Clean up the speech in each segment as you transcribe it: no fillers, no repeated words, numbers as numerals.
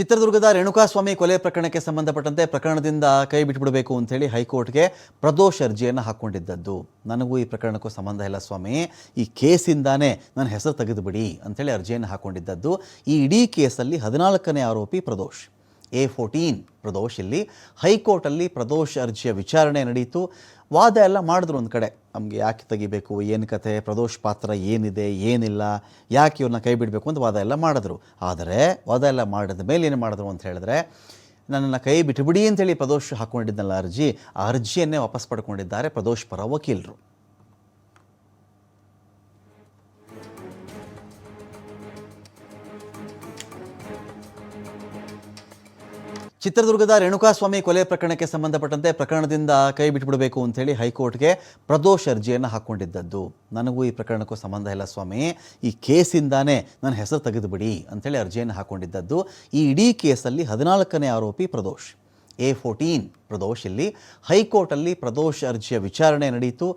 ಚಿತ್ರದುರ್ಗದ ರೇಣುಕಾಸ್ವಾಮಿ ಕೊಲೆ ಪ್ರಕರಣಕ್ಕೆ ಸಂಬಂಧಪಟ್ಟಂತೆ ಪ್ರಕರಣದಿಂದ ಕೈ ಬಿಟ್ಟುಬಿಡಬೇಕು ಅಂತೇಳಿ ಹೈಕೋರ್ಟ್ಗೆ ಪ್ರದೋಷ್ ಅರ್ಜಿಯನ್ನು ಹಾಕ್ಕೊಂಡಿದ್ದದ್ದು. ನನಗೂ ಈ ಪ್ರಕರಣಕ್ಕೂ ಸಂಬಂಧ ಇಲ್ಲ ಸ್ವಾಮಿ, ಈ ಕೇಸಿಂದಾನೇ ನನ್ನ ಹೆಸರು ತೆಗೆದುಬಿಡಿ ಅಂಥೇಳಿ ಅರ್ಜಿಯನ್ನು ಹಾಕ್ಕೊಂಡಿದ್ದದ್ದು. ಈ ಇಡೀ ಕೇಸಲ್ಲಿ 14ನೇ ಆರೋಪಿ ಪ್ರದೋಷ್, A14 ಪ್ರದೋಷ್. ಇಲ್ಲಿ ಹೈಕೋರ್ಟಲ್ಲಿ ಪ್ರದೋಷ್ ಅರ್ಜಿಯ ವಿಚಾರಣೆ ನಡೀತು. ವಾದ ಎಲ್ಲ ಮಾಡಿದ್ರು. ಒಂದು ಕಡೆ ನಮಗೆ ಯಾಕೆ ತೆಗಿಬೇಕು, ಏನು ಕತೆ, ಪ್ರದೋಷ್ ಪಾತ್ರ ಏನಿದೆ ಏನಿಲ್ಲ, ಯಾಕೆ ಇವ್ರನ್ನ ಕೈ ಬಿಡಬೇಕು ಅಂತ ವಾದ ಎಲ್ಲ ಮಾಡಿದ್ರು. ಆದರೆ ವಾದ ಎಲ್ಲ ಮಾಡಿದ ಮೇಲೆ ಏನು ಮಾಡಿದ್ರು ಅಂತ ಹೇಳಿದ್ರೆ, ನನ್ನನ್ನು ಕೈ ಬಿಟ್ಟುಬಿಡಿ ಅಂತೇಳಿ ಪ್ರದೋಷ್ ಹಾಕ್ಕೊಂಡಿದ್ದಲ್ಲ ಅರ್ಜಿ, ಆ ಅರ್ಜಿಯನ್ನೇ ವಾಪಸ್ ಪಡ್ಕೊಂಡಿದ್ದಾರೆ ಪ್ರದೋಷ್ ಪರ ವಕೀಲರು. ಚಿತ್ರದುರ್ಗದ ರೇಣುಕಾಸ್ವಾಮಿ ಕೊಲೆ ಪ್ರಕರಣಕ್ಕೆ ಸಂಬಂಧಪಟ್ಟಂತೆ ಪ್ರಕರಣದಿಂದ ಕೈ ಬಿಟ್ಟುಬಿಡಬೇಕು ಅಂತೇಳಿ ಹೈಕೋರ್ಟ್ಗೆ ಪ್ರದೋಷ್ ಅರ್ಜಿಯನ್ನು ಹಾಕ್ಕೊಂಡಿದ್ದದ್ದು. ನನಗೂ ಈ ಪ್ರಕರಣಕ್ಕೂ ಸಂಬಂಧ ಇಲ್ಲ ಸ್ವಾಮಿ, ಈ ಕೇಸಿಂದಾನೇ ನನ್ನ ಹೆಸರು ತೆಗೆದುಬಿಡಿ ಅಂಥೇಳಿ ಅರ್ಜಿಯನ್ನು ಹಾಕ್ಕೊಂಡಿದ್ದದ್ದು. ಈ ಇಡೀ ಕೇಸಲ್ಲಿ 14ನೇ ಆರೋಪಿ ಪ್ರದೋಷ್, A14 ಪ್ರದೋಷ್. ಇಲ್ಲಿ ಹೈಕೋರ್ಟಲ್ಲಿ ಪ್ರದೋಷ್ ಅರ್ಜಿಯ ವಿಚಾರಣೆ ನಡೀತು.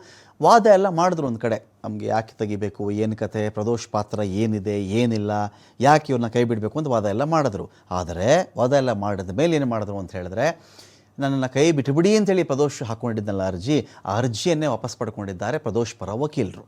ವಾದ ಎಲ್ಲ ಮಾಡಿದ್ರು. ಒಂದು ಕಡೆ ನಮಗೆ ಯಾಕೆ ತೆಗಿಬೇಕು, ಏನು ಕತೆ, ಪ್ರದೋಷ್ ಪಾತ್ರ ಏನಿದೆ ಏನಿಲ್ಲ, ಯಾಕೆ ಇವ್ರನ್ನ ಕೈ ಬಿಡಬೇಕು ಅಂತ ವಾದ ಎಲ್ಲ ಮಾಡಿದ್ರು. ಆದರೆ ವಾದ ಎಲ್ಲ ಮಾಡಿದ ಮೇಲೆ ಏನು ಮಾಡಿದ್ರು ಅಂತ ಹೇಳಿದ್ರೆ, ನನ್ನನ್ನು ಕೈ ಬಿಟ್ಟುಬಿಡಿ ಅಂತೇಳಿ ಪ್ರದೋಷ್ ಹಾಕ್ಕೊಂಡಿದ್ದಲ್ಲ ಅರ್ಜಿ, ಆ ಅರ್ಜಿಯನ್ನೇ ವಾಪಸ್ ಪಡ್ಕೊಂಡಿದ್ದಾರೆ ಪ್ರದೋಷ್ ಪರ ವಕೀಲರು.